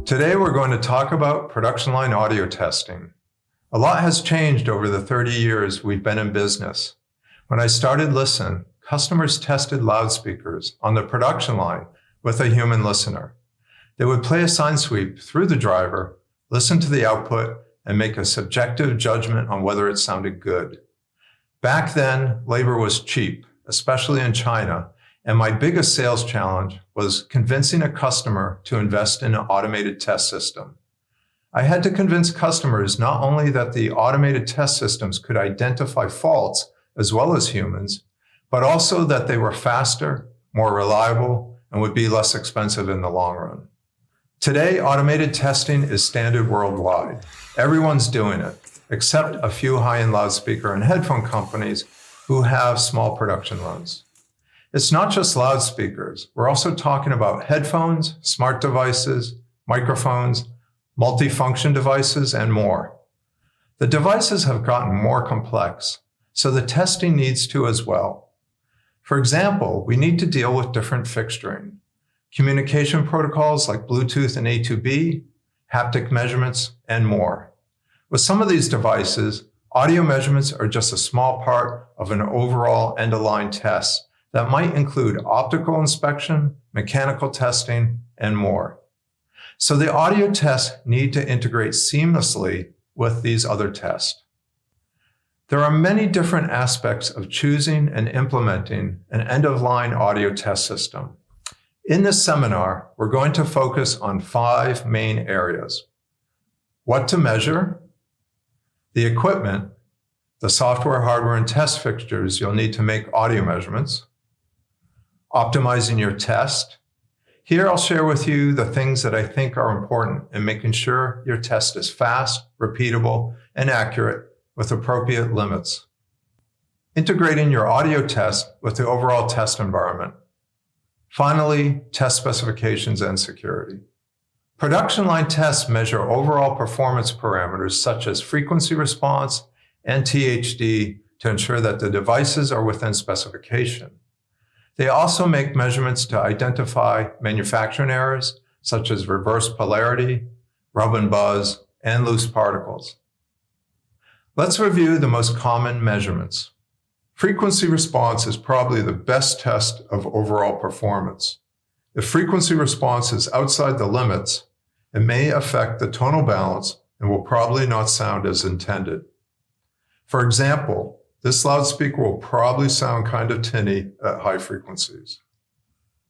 Today we're going to talk about production line audio testing. A lot has changed over the 30 years we've been in business. When I started Listen, customers tested loudspeakers on the production line with a human listener. They would play a sign sweep through the driver, listen to the output, and make a subjective judgment on whether it sounded good. Back then, labor was cheap, especially in China, and my biggest sales challenge was convincing a customer to invest in an automated test system. I had to convince customers not only that the automated test systems could identify faults as well as humans, but also that they were faster, more reliable, and would be less expensive in the long run. Today, automated testing is standard worldwide. Everyone's doing it, except a few high-end loudspeaker and headphone companies who have small production runs. It's not just loudspeakers. We're also talking about headphones, smart devices, microphones, multifunction devices, and more. The devices have gotten more complex, so the testing needs to as well. For example, we need to deal with different fixturing, communication protocols like Bluetooth and A2B, haptic measurements, and more. With some of these devices, audio measurements are just a small part of an overall end-of-line test that might include optical inspection, mechanical testing, and more. So the audio tests need to integrate seamlessly with these other tests. There are many different aspects of choosing and implementing an end-of-line audio test system. In this seminar, we're going to focus on 5 main areas: what to measure, the equipment, the software, hardware, and test fixtures you'll need to make audio measurements, optimizing your test. Here I'll share with you the things that I think are important in making sure your test is fast, repeatable, and accurate with appropriate limits. Integrating your audio test with the overall test environment. Finally, test specifications and security. Production line tests measure overall performance parameters such as frequency response and THD to ensure that the devices are within specification. They also make measurements to identify manufacturing errors such as reverse polarity, rub and buzz, and loose particles. Let's review the most common measurements. Frequency response is probably the best test of overall performance. If frequency response is outside the limits, it may affect the tonal balance and will probably not sound as intended. For example, this loudspeaker will probably sound kind of tinny at high frequencies.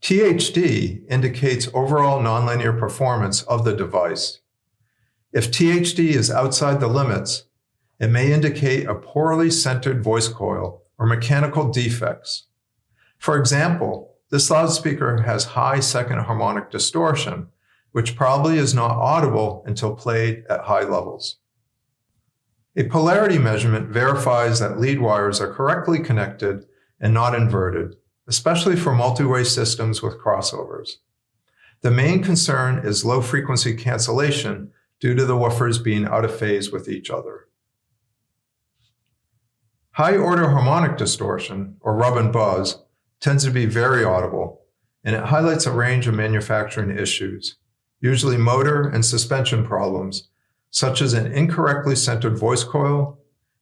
THD indicates overall nonlinear performance of the device. If THD is outside the limits, it may indicate a poorly centered voice coil or mechanical defects. For example, this loudspeaker has high second harmonic distortion, which probably is not audible until played at high levels. A polarity measurement verifies that lead wires are correctly connected and not inverted, especially for multi-way systems with crossovers. The main concern is low frequency cancellation due to the woofers being out of phase with each other. High order harmonic distortion, or rub and buzz, tends to be very audible, and it highlights a range of manufacturing issues, usually motor and suspension problems, such as an incorrectly centered voice coil,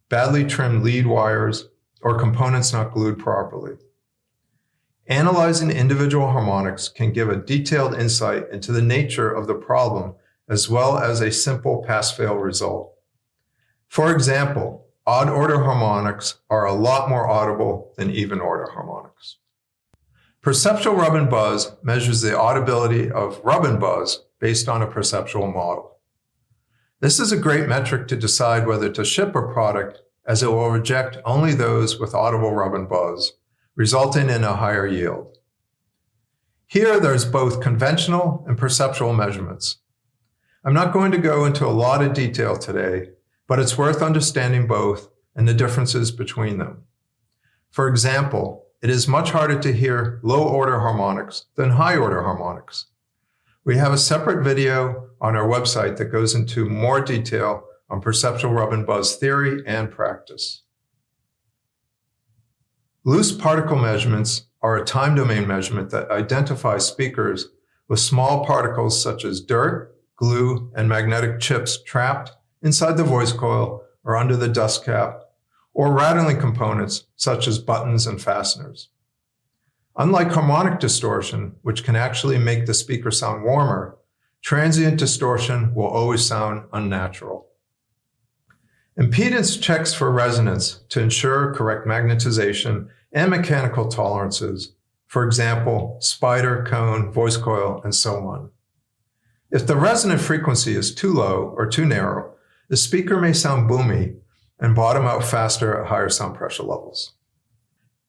badly trimmed lead wires, or components not glued properly. Analyzing individual harmonics can give a detailed insight into the nature of the problem, as well as a simple pass-fail result. For example, odd order harmonics are a lot more audible than even order harmonics. Perceptual rub and buzz measures the audibility of rub and buzz based on a perceptual model. This is a great metric to decide whether to ship a product, as it will reject only those with audible rub and buzz, resulting in a higher yield. Here, there's both conventional and perceptual measurements. I'm not going to go into a lot of detail today, but it's worth understanding both and the differences between them. For example, it is much harder to hear low-order harmonics than high-order harmonics. We have a separate video on our website that goes into more detail on perceptual rub and buzz theory and practice. Loose particle measurements are a time domain measurement that identifies speakers with small particles such as dirt, glue, and magnetic chips trapped inside the voice coil or under the dust cap, or rattling components such as buttons and fasteners. Unlike harmonic distortion, which can actually make the speaker sound warmer, transient distortion will always sound unnatural. Impedance checks for resonance to ensure correct magnetization and mechanical tolerances, for example, spider, cone, voice coil, and so on. If the resonant frequency is too low or too narrow, the speaker may sound boomy and bottom out faster at higher sound pressure levels.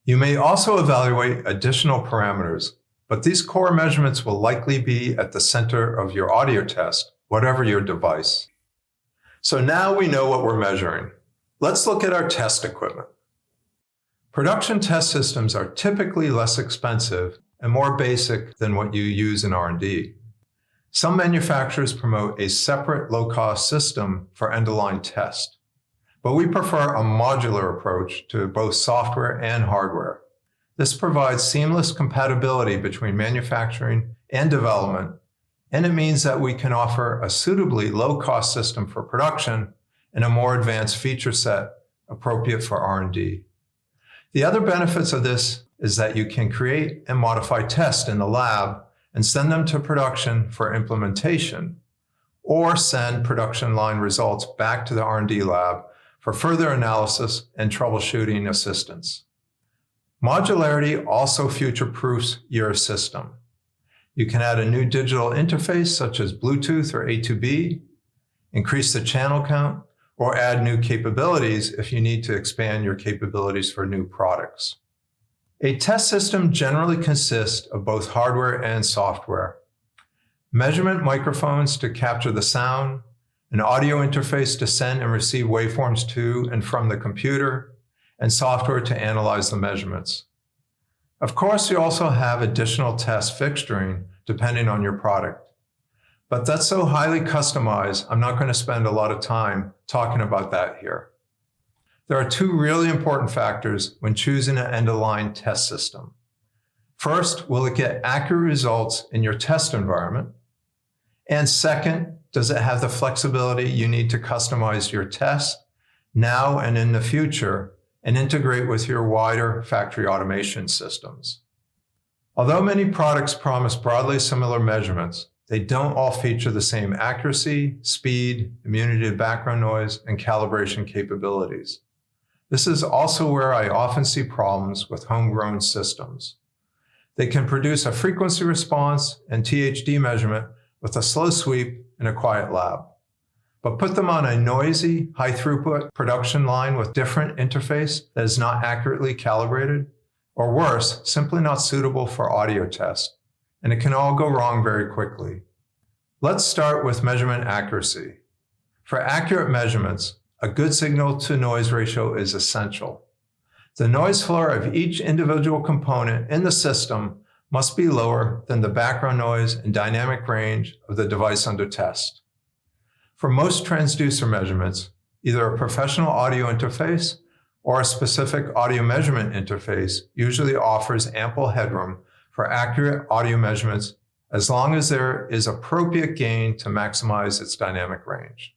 You may also evaluate additional parameters, but these core measurements will likely be at the center of your audio test, whatever your device. So now we know what we're measuring. Let's look at our test equipment. Production test systems are typically less expensive and more basic than what you use in R&D. Some manufacturers promote a separate low-cost system for end-of-line test, but we prefer a modular approach to both software and hardware. This provides seamless compatibility between manufacturing and development, and it means that we can offer a suitably low-cost system for production and a more advanced feature set appropriate for R&D. The other benefits of this is that you can create and modify tests in the lab and send them to production for implementation, or send production line results back to the R&D lab for further analysis and troubleshooting assistance. Modularity also future-proofs your system. You can add a new digital interface such as Bluetooth or A2B, increase the channel count, or add new capabilities if you need to expand your capabilities for new products. A test system generally consists of both hardware and software. Measurement microphones to capture the sound, an audio interface to send and receive waveforms to and from the computer, and software to analyze the measurements. Of course, you also have additional test fixturing depending on your product. But that's so highly customized, I'm not going to spend a lot of time talking about that here. There are two really important factors when choosing an end-of-line test system. First, will it get accurate results in your test environment? And second, does it have the flexibility you need to customize your test now and in the future and integrate with your wider factory automation systems? Although many products promise broadly similar measurements, they don't all feature the same accuracy, speed, immunity to background noise, and calibration capabilities. This is also where I often see problems with homegrown systems. They can produce a frequency response and THD measurement with a slow sweep in a quiet lab, but put them on a noisy, high-throughput production line with different interface that is not accurately calibrated, or worse, simply not suitable for audio test, and it can all go wrong very quickly. Let's start with measurement accuracy. For accurate measurements, a good signal-to-noise ratio is essential. The noise floor of each individual component in the system must be lower than the background noise and dynamic range of the device under test. For most transducer measurements, either a professional audio interface or a specific audio measurement interface usually offers ample headroom for accurate audio measurements as long as there is appropriate gain to maximize its dynamic range.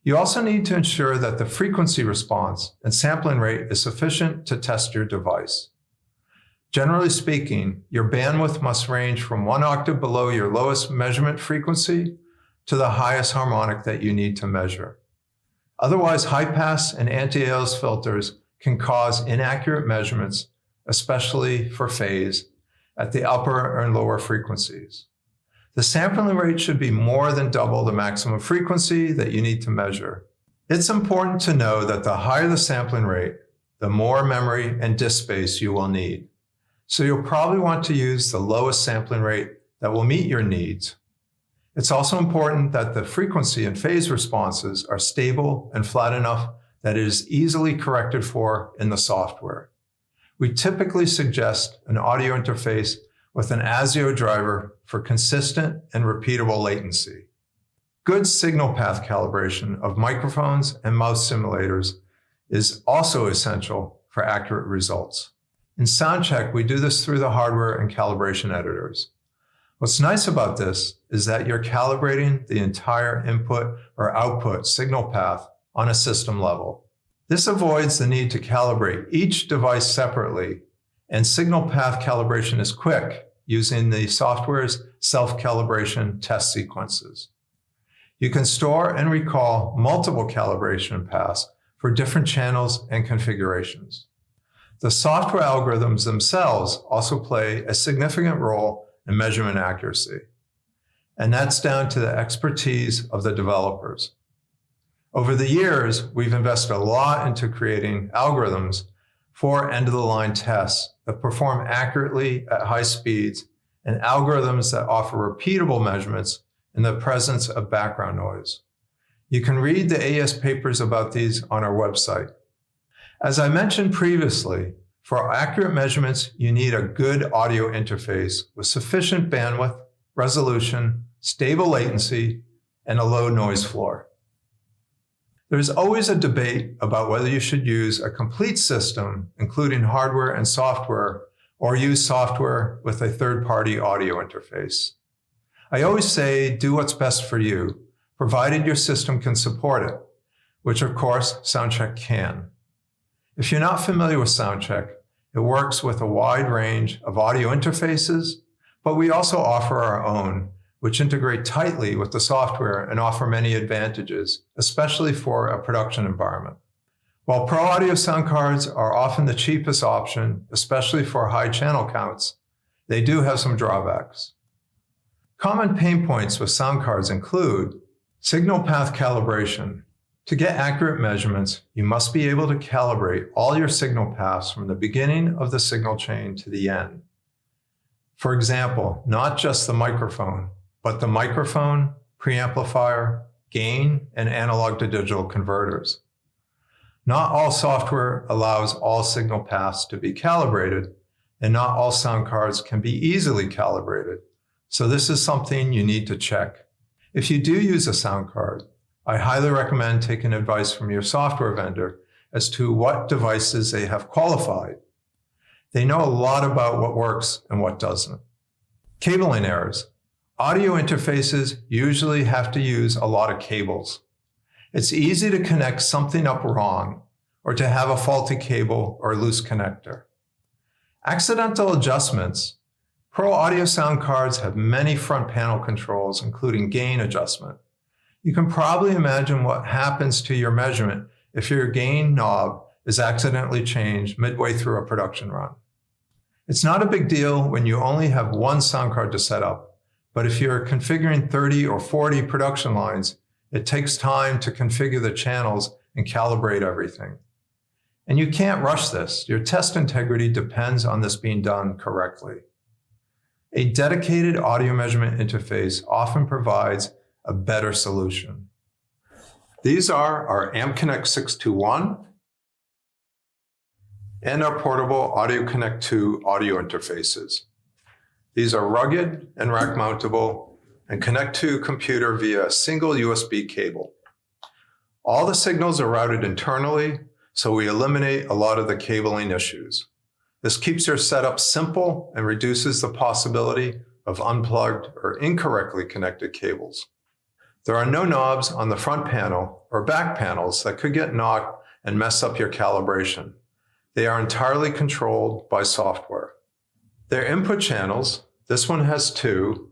You also need to ensure that the frequency response and sampling rate is sufficient to test your device. Generally speaking, your bandwidth must range from 1 octave below your lowest measurement frequency to the highest harmonic that you need to measure. Otherwise, high-pass and anti-alias filters can cause inaccurate measurements, especially for phase, at the upper and lower frequencies. The sampling rate should be more than double the maximum frequency that you need to measure. It's important to know that the higher the sampling rate, the more memory and disk space you will need. So you'll probably want to use the lowest sampling rate that will meet your needs. It's also important that the frequency and phase responses are stable and flat enough that it is easily corrected for in the software. We typically suggest an audio interface with an ASIO driver for consistent and repeatable latency. Good signal path calibration of microphones and mouse simulators is also essential for accurate results. In SoundCheck, we do this through the hardware and calibration editors. What's nice about this is that you're calibrating the entire input or output signal path on a system level. This avoids the need to calibrate each device separately, and signal path calibration is quick using the software's self-calibration test sequences. You can store and recall multiple calibration paths for different channels and configurations. The software algorithms themselves also play a significant role in measurement accuracy, and that's down to the expertise of the developers. Over the years, we've invested a lot into creating algorithms for end-of-the-line tests that perform accurately at high speeds and algorithms that offer repeatable measurements in the presence of background noise. You can read the AES papers about these on our website. As I mentioned previously, for accurate measurements, you need a good audio interface with sufficient bandwidth, resolution, stable latency, and a low noise floor. There's always a debate about whether you should use a complete system, including hardware and software, or use software with a third-party audio interface. I always say, do what's best for you, provided your system can support it, which of course SoundCheck can. If you're not familiar with SoundCheck, it works with a wide range of audio interfaces, but we also offer our own, which integrate tightly with the software and offer many advantages, especially for a production environment. While Pro Audio sound cards are often the cheapest option, especially for high channel counts, they do have some drawbacks. Common pain points with sound cards include signal path calibration. To get accurate measurements, you must be able to calibrate all your signal paths from the beginning of the signal chain to the end. For example, not just the microphone, but the microphone, preamplifier, gain, and analog to digital converters. Not all software allows all signal paths to be calibrated, and not all sound cards can be easily calibrated. So this is something you need to check. If you do use a sound card, I highly recommend taking advice from your software vendor as to what devices they have qualified. They know a lot about what works and what doesn't. Cabling errors. Audio interfaces usually have to use a lot of cables. It's easy to connect something up wrong or to have a faulty cable or loose connector. Accidental adjustments. Pro Audio sound cards have many front panel controls, including gain adjustment. You can probably imagine what happens to your measurement if your gain knob is accidentally changed midway through a production run. It's not a big deal when you only have one sound card to set up, but if you're configuring 30 or 40 production lines, it takes time to configure the channels and calibrate everything. And you can't rush this. Your test integrity depends on this being done correctly. A dedicated audio measurement interface often provides a better solution. These are our AmpConnect 621 and our portable Audio Connect 2 audio interfaces. These are rugged and rack mountable and connect to a computer via a single USB cable. All the signals are routed internally, so we eliminate a lot of the cabling issues. This keeps your setup simple and reduces the possibility of unplugged or incorrectly connected cables. There are no knobs on the front panel or back panels that could get knocked and mess up your calibration. They are entirely controlled by software. Their input channels, this one has 2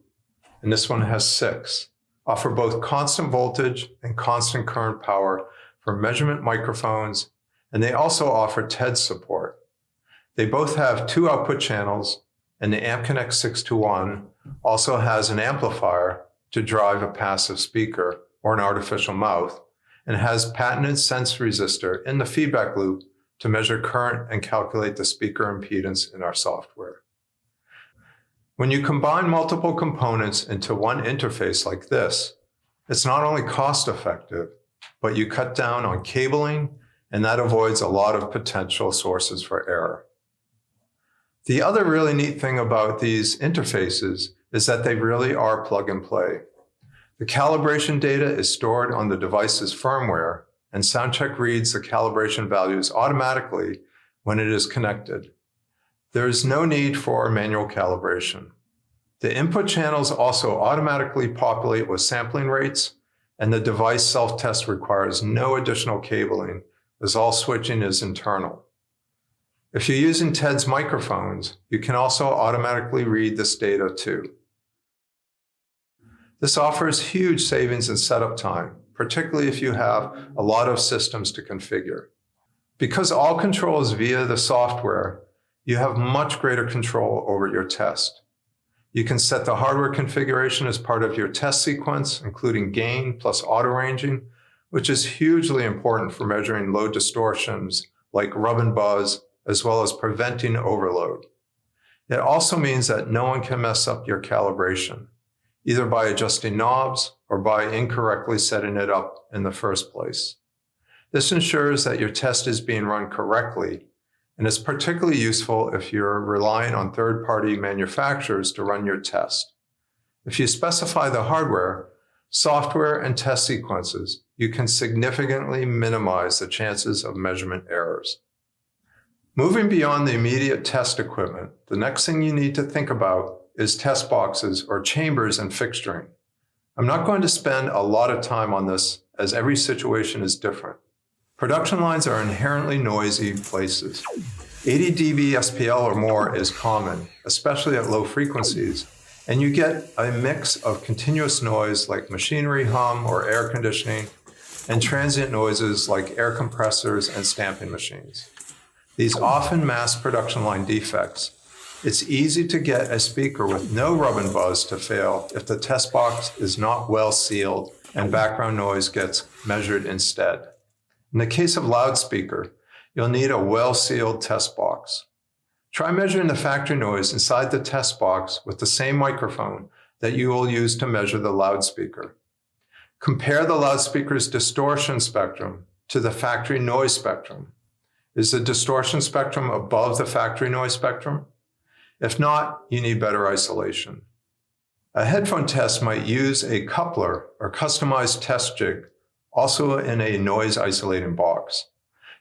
and this one has 6, offer both constant voltage and constant current power for measurement microphones, and they also offer TED support. They both have 2 output channels, and the AmpConnect 621 also has an amplifier to drive a passive speaker or an artificial mouth, and has patented sense resistor in the feedback loop to measure current and calculate the speaker impedance in our software. When you combine multiple components into one interface like this, it's not only cost effective, but you cut down on cabling, and that avoids a lot of potential sources for error. The other really neat thing about these interfaces is that they really are plug and play. The calibration data is stored on the device's firmware, and SoundCheck reads the calibration values automatically when it is connected. There is no need for manual calibration. The input channels also automatically populate with sampling rates, and the device self-test requires no additional cabling, as all switching is internal. If you're using TED's microphones, you can also automatically read this data too. This offers huge savings in setup time, particularly if you have a lot of systems to configure. Because all control is via the software, you have much greater control over your test. You can set the hardware configuration as part of your test sequence, including gain plus auto ranging, which is hugely important for measuring low distortions like rub and buzz, as well as preventing overload. It also means that no one can mess up your calibration, either by adjusting knobs or by incorrectly setting it up in the first place. This ensures that your test is being run correctly, and it's particularly useful if you're relying on third-party manufacturers to run your test. If you specify the hardware, software, and test sequences, you can significantly minimize the chances of measurement errors. Moving beyond the immediate test equipment, the next thing you need to think about is test boxes or chambers and fixturing. I'm not going to spend a lot of time on this as every situation is different. Production lines are inherently noisy places. 80 dB SPL or more is common, especially at low frequencies, and you get a mix of continuous noise like machinery hum or air conditioning, and transient noises like air compressors and stamping machines. These often mask production line defects. It's easy to get a speaker with no rub and buzz to fail if the test box is not well sealed and background noise gets measured instead. In the case of loudspeaker, you'll need a well-sealed test box. Try measuring the factory noise inside the test box with the same microphone that you will use to measure the loudspeaker. Compare the loudspeaker's distortion spectrum to the factory noise spectrum. Is the distortion spectrum above the factory noise spectrum? If not, you need better isolation. A headphone test might use a coupler or customized test jig, also in a noise isolating box.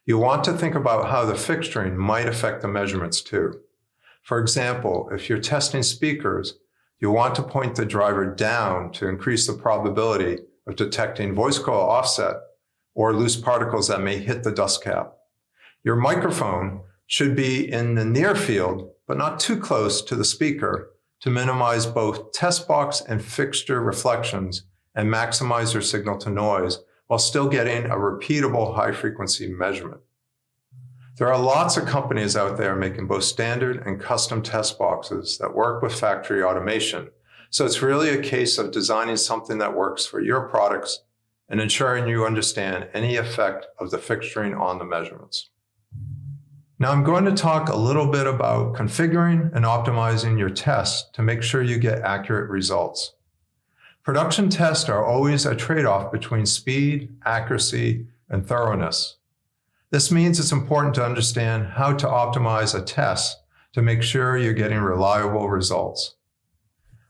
You want to think about how the fixturing might affect the measurements too. For example, if you're testing speakers, you want to point the driver down to increase the probability of detecting voice coil offset or loose particles that may hit the dust cap. Your microphone should be in the near field, but not too close to the speaker to minimize both test box and fixture reflections and maximize your signal to noise while still getting a repeatable high-frequency measurement. There are lots of companies out there making both standard and custom test boxes that work with factory automation, so it's really a case of designing something that works for your products and ensuring you understand any effect of the fixturing on the measurements. Now I'm going to talk a little bit about configuring and optimizing your tests to make sure you get accurate results. Production tests are always a trade-off between speed, accuracy, and thoroughness. This means it's important to understand how to optimize a test to make sure you're getting reliable results.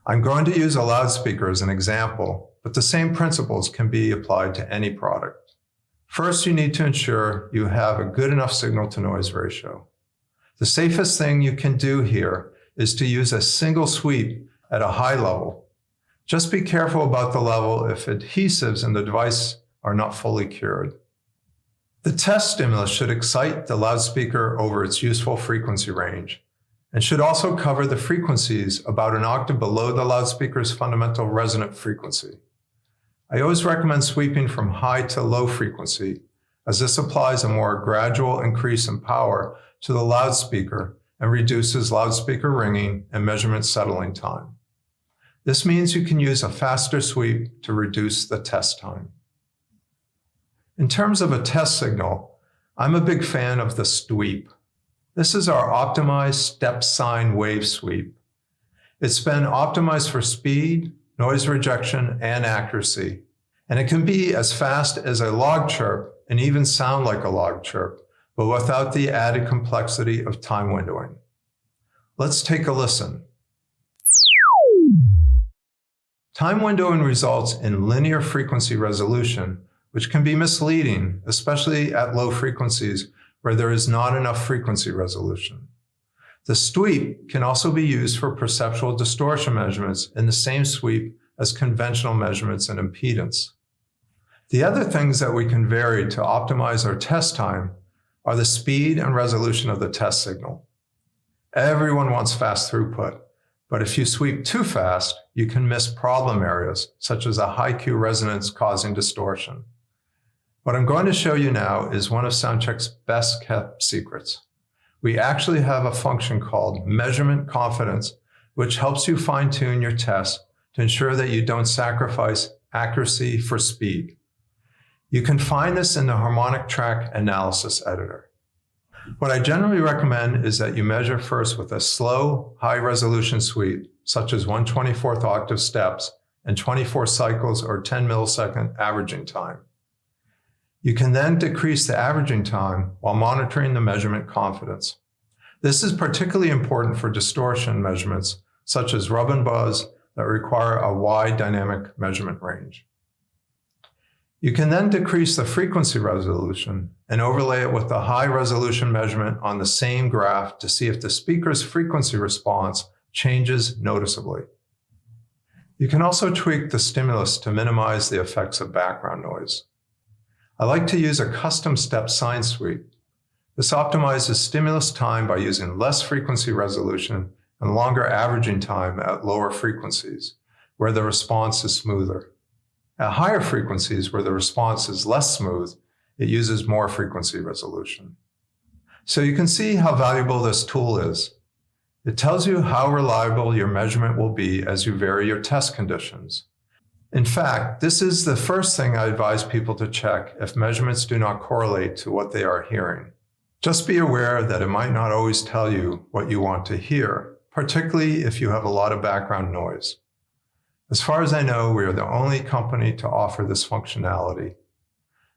I'm going to use a loudspeaker as an example, but the same principles can be applied to any product. First, you need to ensure you have a good enough signal-to-noise ratio. The safest thing you can do here is to use a single sweep at a high level. Just be careful about the level if adhesives in the device are not fully cured. The test stimulus should excite the loudspeaker over its useful frequency range and should also cover the frequencies about an octave below the loudspeaker's fundamental resonant frequency. I always recommend sweeping from high to low frequency, as this applies a more gradual increase in power to the loudspeaker and reduces loudspeaker ringing and measurement settling time. This means you can use a faster sweep to reduce the test time. In terms of a test signal, I'm a big fan of the sweep. This is our optimized step sine wave sweep. It's been optimized for speed, noise rejection, and accuracy, and it can be as fast as a log chirp and even sound like a log chirp, but without the added complexity of time windowing. Let's take a listen. Time windowing results in linear frequency resolution, which can be misleading, especially at low frequencies where there is not enough frequency resolution. The sweep can also be used for perceptual distortion measurements in the same sweep as conventional measurements and impedance. The other things that we can vary to optimize our test time are the speed and resolution of the test signal. Everyone wants fast throughput, but if you sweep too fast, you can miss problem areas, such as a high Q resonance causing distortion. What I'm going to show you now is one of SoundCheck's best kept secrets. We actually have a function called measurement confidence, which helps you fine-tune your test to ensure that you don't sacrifice accuracy for speed. You can find this in the harmonic track analysis editor. What I generally recommend is that you measure first with a slow, high-resolution sweep, such as 1/24th octave steps and 24 cycles or 10 millisecond averaging time. You can then decrease the averaging time while monitoring the measurement confidence. This is particularly important for distortion measurements, such as rub and buzz, that require a wide dynamic measurement range. You can then decrease the frequency resolution and overlay it with a high-resolution measurement on the same graph to see if the speaker's frequency response changes noticeably. You can also tweak the stimulus to minimize the effects of background noise. I like to use a custom step sine sweep. This optimizes stimulus time by using less frequency resolution and longer averaging time at lower frequencies, where the response is smoother. At higher frequencies, where the response is less smooth, it uses more frequency resolution. So you can see how valuable this tool is. It tells you how reliable your measurement will be as you vary your test conditions. In fact, this is the first thing I advise people to check if measurements do not correlate to what they are hearing. Just be aware that it might not always tell you what you want to hear, particularly if you have a lot of background noise. As far as I know, we are the only company to offer this functionality.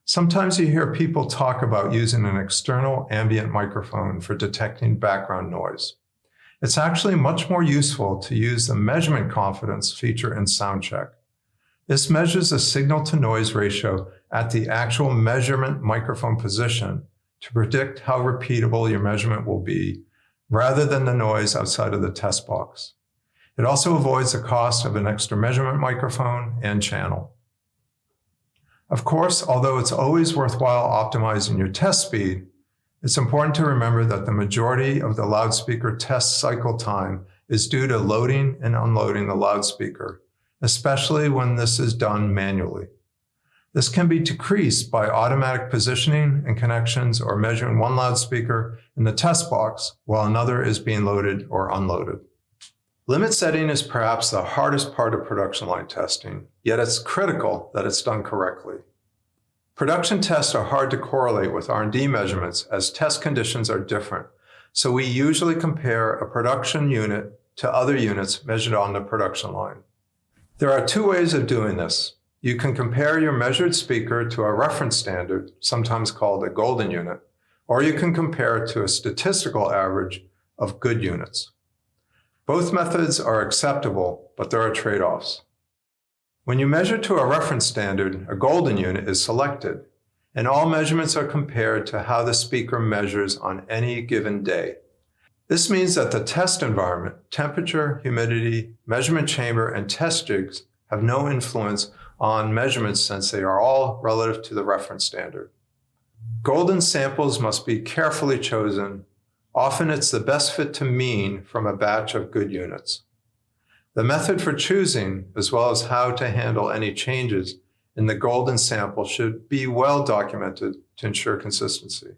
Sometimes you hear people talk about using an external ambient microphone for detecting background noise. It's actually much more useful to use the measurement confidence feature in SoundCheck. This measures the signal-to-noise ratio at the actual measurement microphone position to predict how repeatable your measurement will be, rather than the noise outside of the test box. It also avoids the cost of an extra measurement microphone and channel. Of course, although it's always worthwhile optimizing your test speed, it's important to remember that the majority of the loudspeaker test cycle time is due to loading and unloading the loudspeaker, especially when this is done manually. This can be decreased by automatic positioning and connections or measuring one loudspeaker in the test box while another is being loaded or unloaded. Limit setting is perhaps the hardest part of production line testing, yet it's critical that it's done correctly. Production tests are hard to correlate with R&D measurements as test conditions are different, so we usually compare a production unit to other units measured on the production line. There are two ways of doing this. You can compare your measured speaker to a reference standard, sometimes called a golden unit, or you can compare it to a statistical average of good units. Both methods are acceptable, but there are trade-offs. When you measure to a reference standard, a golden unit is selected, and all measurements are compared to how the speaker measures on any given day. This means that the test environment, temperature, humidity, measurement chamber, and test jigs have no influence on measurements since they are all relative to the reference standard. Golden samples must be carefully chosen. Often it's the best fit to mean from a batch of good units. The method for choosing, as well as how to handle any changes in the golden sample, should be well documented to ensure consistency.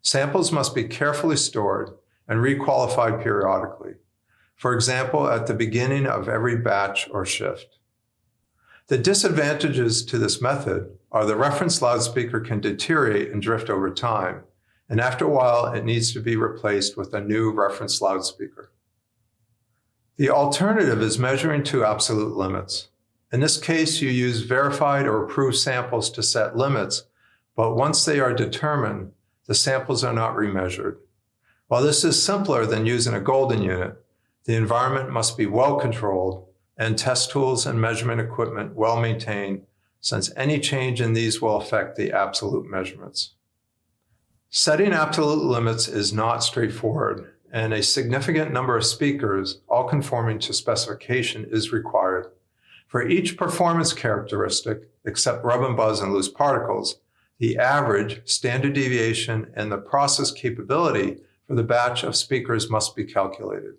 Samples must be carefully stored and requalified periodically, for example, at the beginning of every batch or shift. The disadvantages to this method are the reference loudspeaker can deteriorate and drift over time, and after a while, it needs to be replaced with a new reference loudspeaker. The alternative is measuring to absolute limits. In this case, you use verified or approved samples to set limits, but once they are determined, the samples are not remeasured. While this is simpler than using a golden unit, the environment must be well controlled and test tools and measurement equipment well maintained, since any change in these will affect the absolute measurements. Setting absolute limits is not straightforward, and a significant number of speakers, all conforming to specification, is required. For each performance characteristic, except rub and buzz and loose particles, the average, standard deviation, and the process capability for the batch of speakers must be calculated.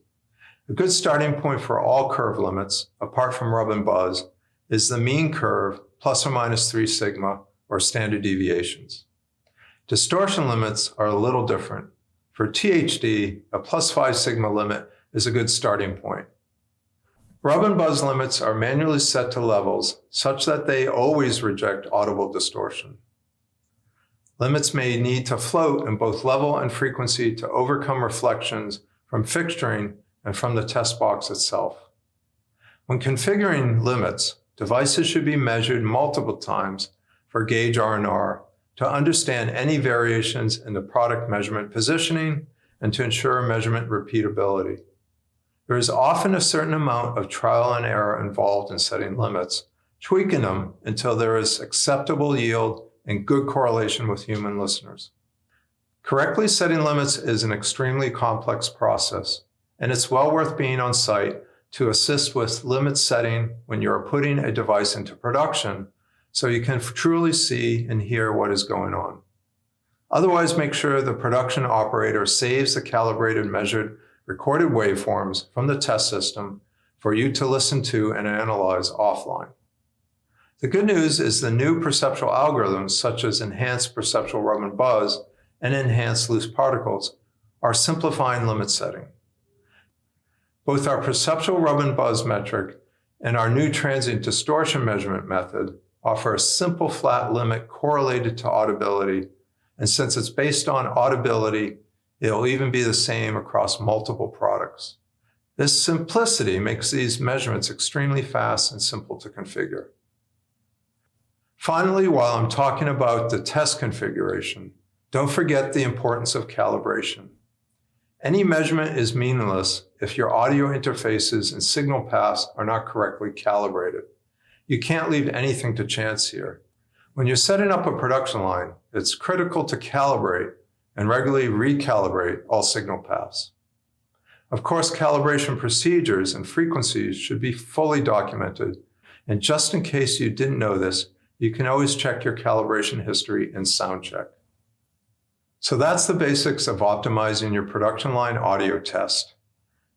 A good starting point for all curve limits, apart from rub and buzz, is the mean curve plus or minus 3 sigma, or standard deviations. Distortion limits are a little different. For THD, a plus 5 sigma limit is a good starting point. Rub and buzz limits are manually set to levels such that they always reject audible distortion. Limits may need to float in both level and frequency to overcome reflections from fixturing and from the test box itself. When configuring limits, devices should be measured multiple times for gauge R&R to understand any variations in the product measurement positioning and to ensure measurement repeatability. There is often a certain amount of trial and error involved in setting limits, tweaking them until there is acceptable yield and good correlation with human listeners. Correctly setting limits is an extremely complex process, and it's well worth being on site to assist with limit setting when you are putting a device into production so you can truly see and hear what is going on. Otherwise, make sure the production operator saves the calibrated, measured, recorded waveforms from the test system for you to listen to and analyze offline. The good news is the new perceptual algorithms, such as enhanced perceptual rub and buzz and enhanced loose particles, are simplifying limit setting. Both our perceptual rub and buzz metric and our new transient distortion measurement method offer a simple flat limit correlated to audibility, and since it's based on audibility, it'll even be the same across multiple products. This simplicity makes these measurements extremely fast and simple to configure. Finally, while I'm talking about the test configuration, don't forget the importance of calibration. Any measurement is meaningless if your audio interfaces and signal paths are not correctly calibrated. You can't leave anything to chance here. When you're setting up a production line, it's critical to calibrate and regularly recalibrate all signal paths. Of course, calibration procedures and frequencies should be fully documented, and just in case you didn't know this, you can always check your calibration history in SoundCheck. So that's the basics of optimizing your production line audio test.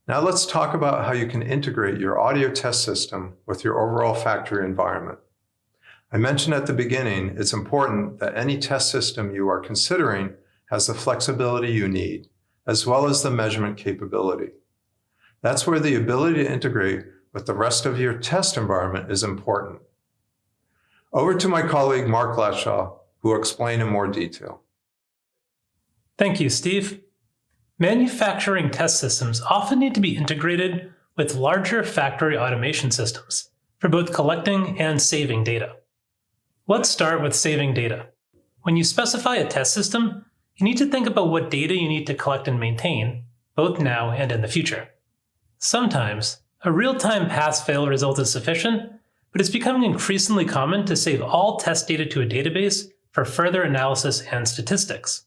Now let's talk about how you can integrate your audio test system with your overall factory environment. I mentioned at the beginning, it's important that any test system you are considering has the flexibility you need, as well as the measurement capability. That's where the ability to integrate with the rest of your test environment is important. Over to my colleague Mark Latshaw, who will explain in more detail. Thank you, Steve. Manufacturing test systems often need to be integrated with larger factory automation systems for both collecting and saving data. Let's start with saving data. When you specify a test system, you need to think about what data you need to collect and maintain, both now and in the future. Sometimes, a real-time pass-fail result is sufficient, but it's becoming increasingly common to save all test data to a database for further analysis and statistics.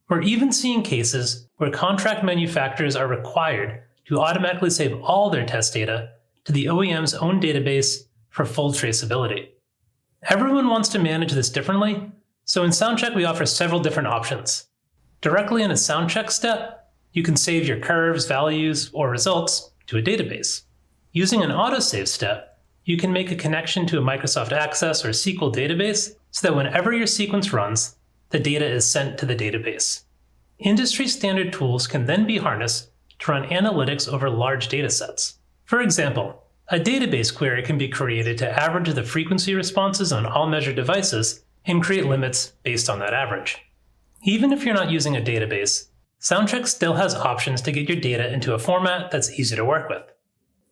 We're even seeing cases where contract manufacturers are required to automatically save all their test data to the OEM's own database for full traceability. Everyone wants to manage this differently, so in SoundCheck we offer several different options. Directly in a SoundCheck step, you can save your curves, values, or results to a database. Using an autosave step, you can make a connection to a Microsoft Access or SQL database so that whenever your sequence runs, the data is sent to the database. Industry standard tools can then be harnessed to run analytics over large data sets. For example, a database query can be created to average the frequency responses on all measured devices and create limits based on that average. Even if you're not using a database, SoundCheck still has options to get your data into a format that's easy to work with.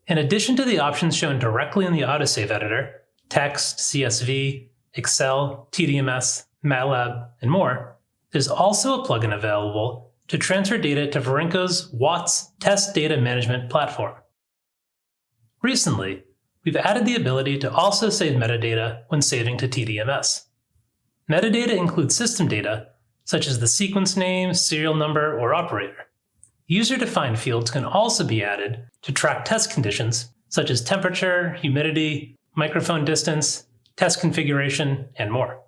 In addition to the options shown directly in the autosave editor, text, CSV, Excel, TDMS, MATLAB, and more, there's also a plugin available to transfer data to Varenko's Watts Test Data Management platform. Recently, we've added the ability to also save metadata when saving to TDMS. Metadata includes system data, such as the sequence name, serial number, or operator. User-defined fields can also be added to track test conditions such as temperature, humidity, microphone distance, test configuration, and more.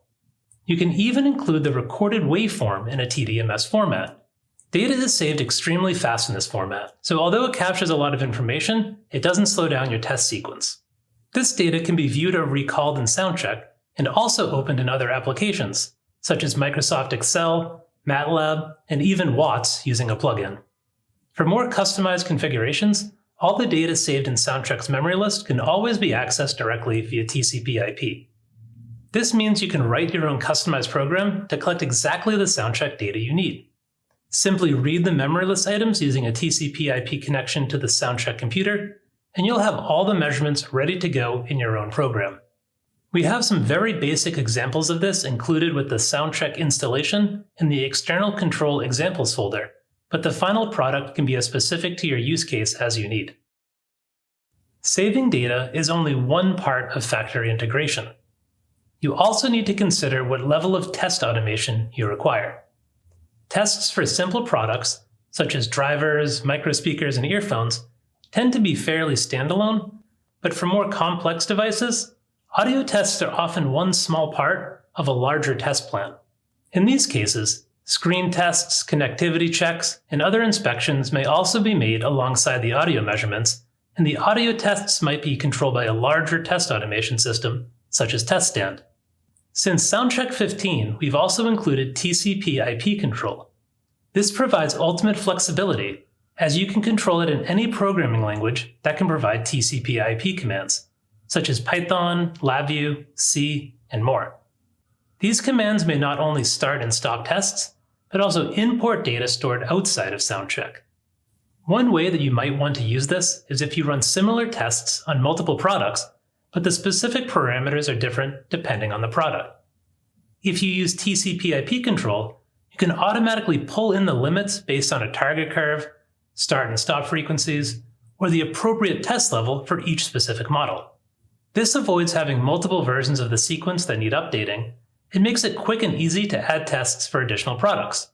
You can even include the recorded waveform in a TDMS format. Data is saved extremely fast in this format, so although it captures a lot of information, it doesn't slow down your test sequence. This data can be viewed or recalled in SoundCheck and also opened in other applications, such as Microsoft Excel, MATLAB, and even Watts using a plugin. For more customized configurations, all the data saved in SoundCheck's memory list can always be accessed directly via TCP/IP. This means you can write your own customized program to collect exactly the SoundCheck data you need. Simply read the memory list items using a TCP/IP connection to the SoundCheck computer, and you'll have all the measurements ready to go in your own program. We have some very basic examples of this included with the SoundCheck installation in the external control examples folder, but the final product can be as specific to your use case as you need. Saving data is only one part of factory integration. You also need to consider what level of test automation you require. Tests for simple products, such as drivers, microspeakers, and earphones, tend to be fairly standalone, but for more complex devices, audio tests are often one small part of a larger test plan. In these cases, screen tests, connectivity checks, and other inspections may also be made alongside the audio measurements, and the audio tests might be controlled by a larger test automation system, such as TestStand. Since SoundCheck 15, we've also included TCP/IP control. This provides ultimate flexibility, as you can control it in any programming language that can provide TCP/IP commands, such as Python, LabVIEW, C, and more. These commands may not only start and stop tests, but also import data stored outside of SoundCheck. One way that you might want to use this is if you run similar tests on multiple products, but the specific parameters are different depending on the product. If you use TCP/IP control, you can automatically pull in the limits based on a target curve, start and stop frequencies, or the appropriate test level for each specific model. This avoids having multiple versions of the sequence that need updating. It makes it quick and easy to add tests for additional products.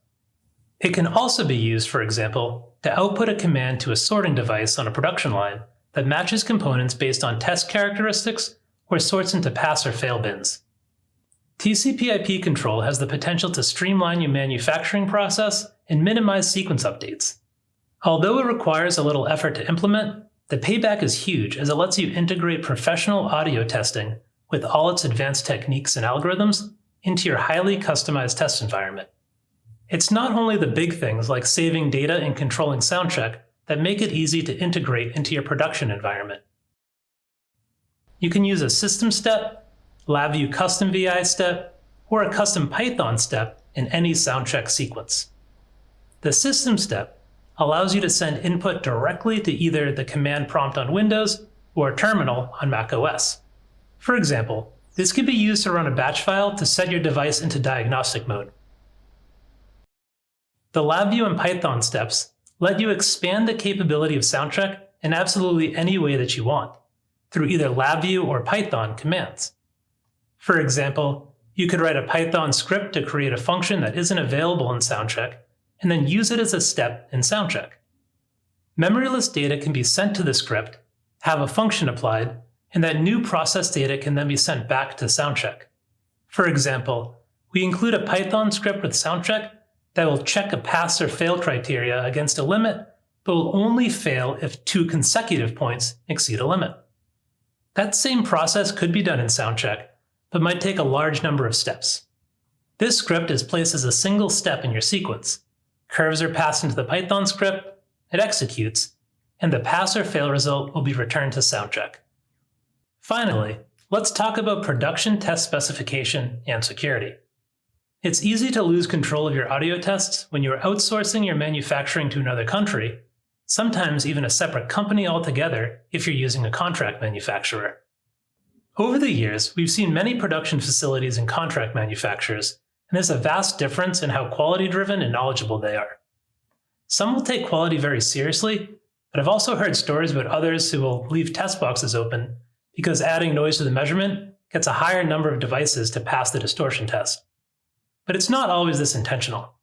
It can also be used, for example, to output a command to a sorting device on a production line that matches components based on test characteristics or sorts into pass or fail bins. TCP/IP control has the potential to streamline your manufacturing process and minimize sequence updates. Although it requires a little effort to implement, the payback is huge as it lets you integrate professional audio testing with all its advanced techniques and algorithms into your highly customized test environment. It's not only the big things like saving data and controlling SoundCheck that make it easy to integrate into your production environment. You can use a system step, LabVIEW custom VI step, or a custom Python step in any SoundCheck sequence. The system step allows you to send input directly to either the command prompt on Windows or a terminal on macOS. For example, this could be used to run a batch file to set your device into diagnostic mode. The LabVIEW and Python steps let you expand the capability of SoundCheck in absolutely any way that you want, through either LabVIEW or Python commands. For example, you could write a Python script to create a function that isn't available in SoundCheck, and then use it as a step in SoundCheck. Memoryless data can be sent to the script, have a function applied, and that new processed data can then be sent back to SoundCheck. For example, we include a Python script with SoundCheck that will check a pass or fail criteria against a limit, but will only fail if 2 consecutive points exceed a limit. That same process could be done in SoundCheck, but might take a large number of steps. This script is placed as a single step in your sequence. Curves are passed into the Python script, it executes, and the pass or fail result will be returned to SoundCheck. Finally, let's talk about production test specification and security. It's easy to lose control of your audio tests when you're outsourcing your manufacturing to another country, sometimes even a separate company altogether if you're using a contract manufacturer. Over the years, we've seen many production facilities and contract manufacturers, and there's a vast difference in how quality-driven and knowledgeable they are. Some will take quality very seriously, but I've also heard stories about others who will leave test boxes open because adding noise to the measurement gets a higher number of devices to pass the distortion test. But it's not always this intentional.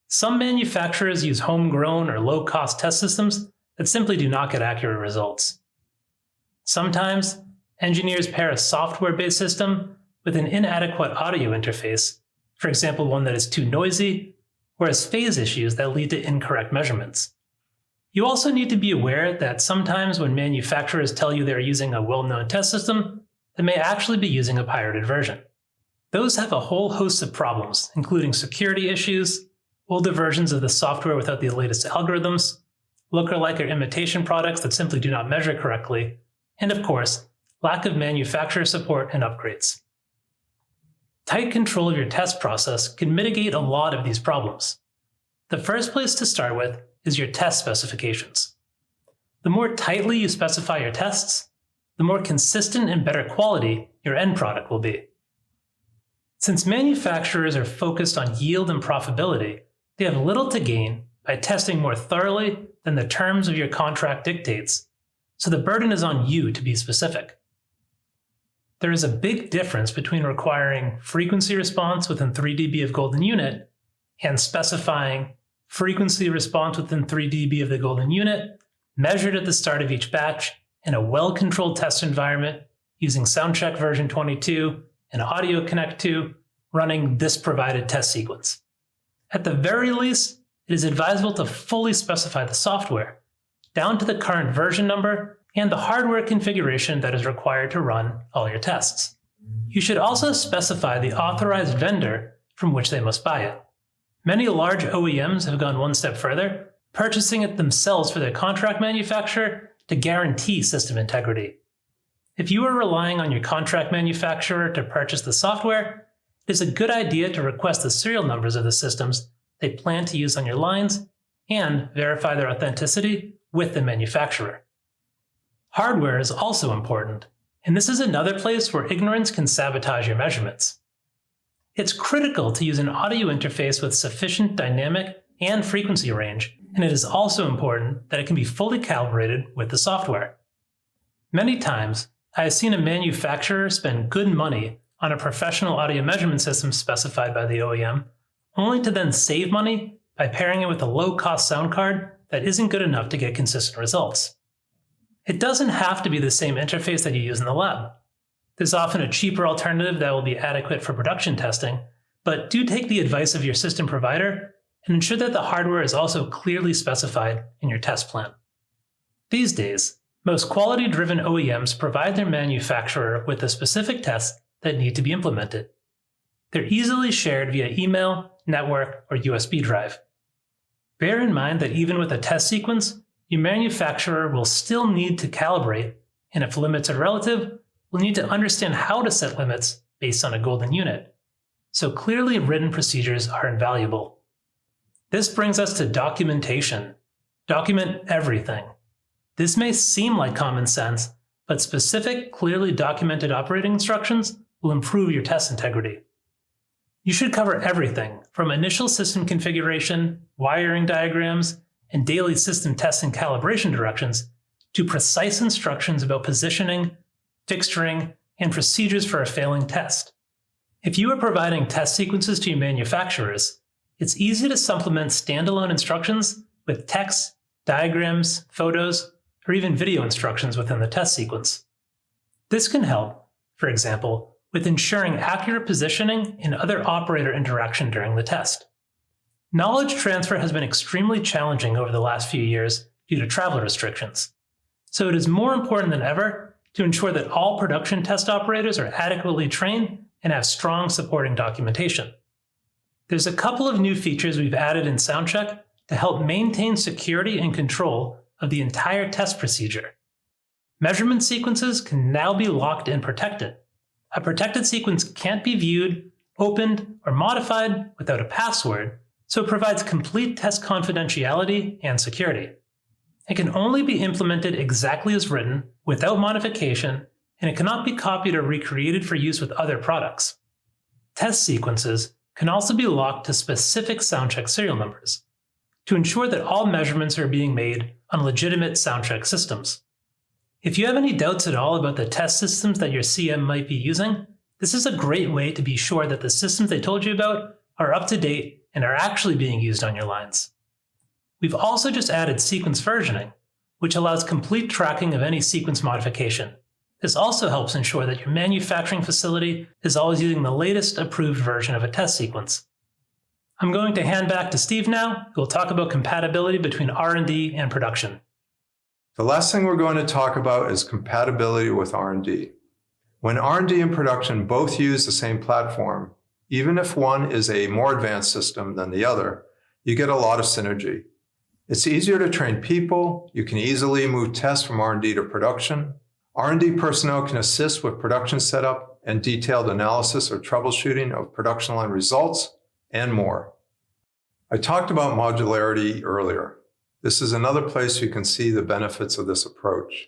Some manufacturers use homegrown or low-cost test systems that simply do not get accurate results. Sometimes, engineers pair a software-based system with an inadequate audio interface, for example, one that is too noisy, or has phase issues that lead to incorrect measurements. You also need to be aware that sometimes when manufacturers tell you they're using a well-known test system, they may actually be using a pirated version. Those have a whole host of problems, including security issues, older versions of the software without the latest algorithms, lookalike or imitation products that simply do not measure correctly, and of course, lack of manufacturer support and upgrades. Tight control of your test process can mitigate a lot of these problems. The first place to start with is your test specifications. The more tightly you specify your tests, the more consistent and better quality your end product will be. Since manufacturers are focused on yield and profitability, they have little to gain by testing more thoroughly than the terms of your contract dictates, so the burden is on you to be specific. There is a big difference between requiring frequency response within 3 dB of golden unit and specifying frequency response within 3 dB of the golden unit, measured at the start of each batch in a well-controlled test environment using SoundCheck version 22 and Audio Connect 2 running this provided test sequence. At the very least, it is advisable to fully specify the software, down to the current version number and the hardware configuration that is required to run all your tests. You should also specify the authorized vendor from which they must buy it. Many large OEMs have gone one step further, purchasing it themselves for their contract manufacturer to guarantee system integrity. If you are relying on your contract manufacturer to purchase the software, it is a good idea to request the serial numbers of the systems they plan to use on your lines and verify their authenticity with the manufacturer. Hardware is also important, and this is another place where ignorance can sabotage your measurements. It's critical to use an audio interface with sufficient dynamic and frequency range, and it is also important that it can be fully calibrated with the software. Many times, I have seen a manufacturer spend good money on a professional audio measurement system specified by the OEM, only to then save money by pairing it with a low-cost sound card that isn't good enough to get consistent results. It doesn't have to be the same interface that you use in the lab. There's often a cheaper alternative that will be adequate for production testing, but do take the advice of your system provider and ensure that the hardware is also clearly specified in your test plan. These days, most quality-driven OEMs provide their manufacturer with the specific tests that need to be implemented. They're easily shared via email, network, or USB drive. Bear in mind that even with a test sequence, your manufacturer will still need to calibrate, and if limits are relative, will need to understand how to set limits based on a golden unit. So clearly written procedures are invaluable. This brings us to documentation. Document everything. This may seem like common sense, but specific, clearly documented operating instructions will improve your test integrity. You should cover everything from initial system configuration, wiring diagrams, and daily system test and calibration directions to precise instructions about positioning, fixturing, and procedures for a failing test. If you are providing test sequences to your manufacturers, it's easy to supplement standalone instructions with text, diagrams, photos, or even video instructions within the test sequence. This can help, for example, with ensuring accurate positioning and other operator interaction during the test. Knowledge transfer has been extremely challenging over the last few years due to travel restrictions, so it is more important than ever to ensure that all production test operators are adequately trained and have strong supporting documentation. There's a couple of new features we've added in SoundCheck to help maintain security and control of the entire test procedure. Measurement sequences can now be locked and protected. A protected sequence can't be viewed, opened, or modified without a password, so it provides complete test confidentiality and security. It can only be implemented exactly as written, without modification, and it cannot be copied or recreated for use with other products. Test sequences can also be locked to specific SoundCheck serial numbers to ensure that all measurements are being made on legitimate SoundCheck systems. If you have any doubts at all about the test systems that your CM might be using, this is a great way to be sure that the systems they told you about are up to date and are actually being used on your lines. We've also just added sequence versioning, which allows complete tracking of any sequence modification. This also helps ensure that your manufacturing facility is always using the latest approved version of a test sequence. I'm going to hand back to Steve now, who will talk about compatibility between R&D and production. The last thing we're going to talk about is compatibility with R&D. When R&D and production both use the same platform, even if one is a more advanced system than the other, you get a lot of synergy. It's easier to train people, you can easily move tests from R&D to production. R&D personnel can assist with production setup and detailed analysis or troubleshooting of production line results, and more. I talked about modularity earlier. This is another place you can see the benefits of this approach.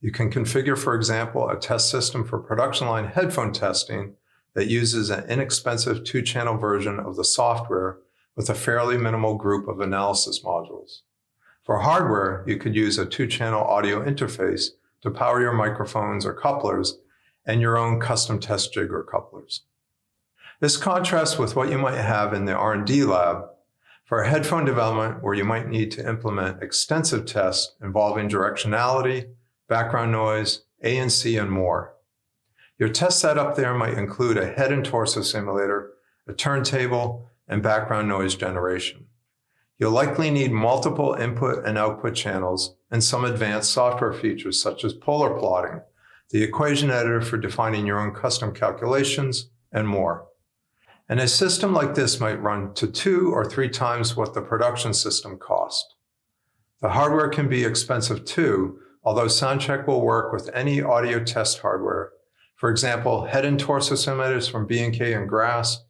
You can configure, for example, a test system for production line headphone testing that uses an inexpensive 2-channel version of the software with a fairly minimal group of analysis modules. For hardware, you could use a 2-channel audio interface to power your microphones or couplers and your own custom test jig or couplers. This contrasts with what you might have in the R&D lab for headphone development, where you might need to implement extensive tests involving directionality, background noise, ANC, and more. Your test setup there might include a head and torso simulator, a turntable, and background noise generation. You'll likely need multiple input and output channels and some advanced software features such as polar plotting, the equation editor for defining your own custom calculations, and more. And a system like this might run to 2 or 3 times what the production system cost. The hardware can be expensive too, although SoundCheck will work with any audio test hardware. For example, head and torso simulators from B&K and Grass,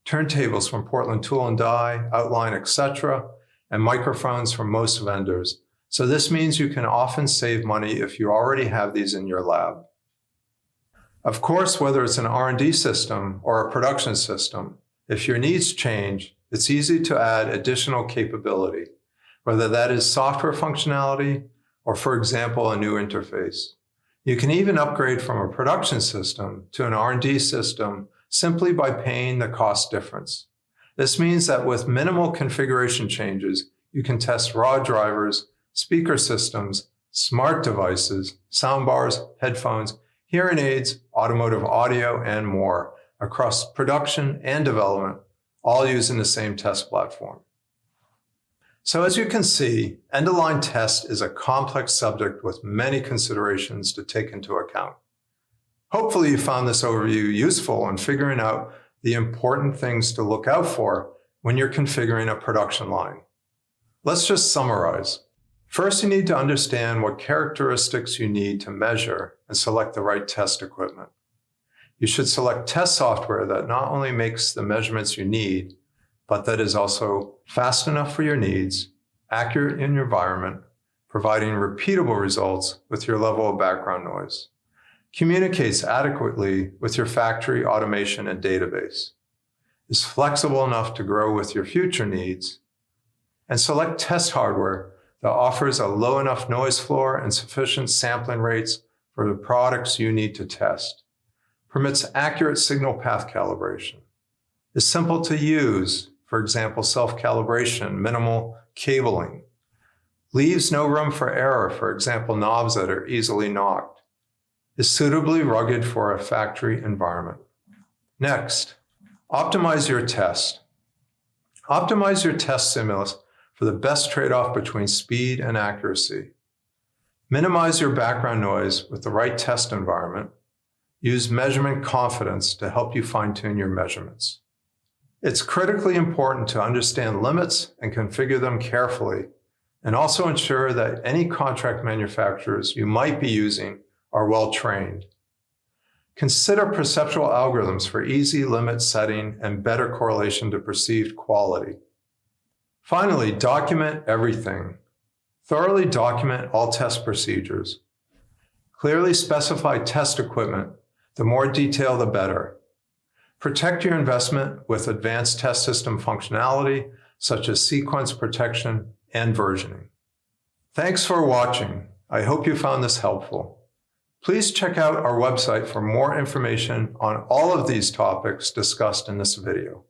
turntables from Portland Tool and Die, Outline, etc., and microphones from most vendors. So this means you can often save money if you already have these in your lab. Of course, whether it's an R&D system or a production system, if your needs change, it's easy to add additional capability, whether that is software functionality or, for example, a new interface. You can even upgrade from a production system to an R&D system simply by paying the cost difference. This means that with minimal configuration changes, you can test raw drivers, speaker systems, smart devices, soundbars, headphones, hearing aids, automotive audio, and more across production and development, all using the same test platform. So as you can see, end-of-line test is a complex subject with many considerations to take into account. Hopefully you found this overview useful in figuring out the important things to look out for when you're configuring a production line. Let's just summarize. First, you need to understand what characteristics you need to measure and select the right test equipment. You should select test software that not only makes the measurements you need, but that is also fast enough for your needs, accurate in your environment, providing repeatable results with your level of background noise, communicates adequately with your factory automation and database, is flexible enough to grow with your future needs, and select test hardware that offers a low enough noise floor and sufficient sampling rates for the products you need to test, permits accurate signal path calibration, is simple to use, for example, self-calibration, minimal cabling, leaves no room for error, for example, knobs that are easily knocked, is suitably rugged for a factory environment. Next, optimize your test. Optimize your test stimulus for the best trade-off between speed and accuracy. Minimize your background noise with the right test environment. Use measurement confidence to help you fine-tune your measurements. It's critically important to understand limits and configure them carefully, and also ensure that any contract manufacturers you might be using are well trained. Consider perceptual algorithms for easy limit setting and better correlation to perceived quality. Finally, document everything. Thoroughly document all test procedures. Clearly specify test equipment. The more detail, the better. Protect your investment with advanced test system functionality, such as sequence protection and versioning. Thanks for watching. I hope you found this helpful. Please check out our website for more information on all of these topics discussed in this video.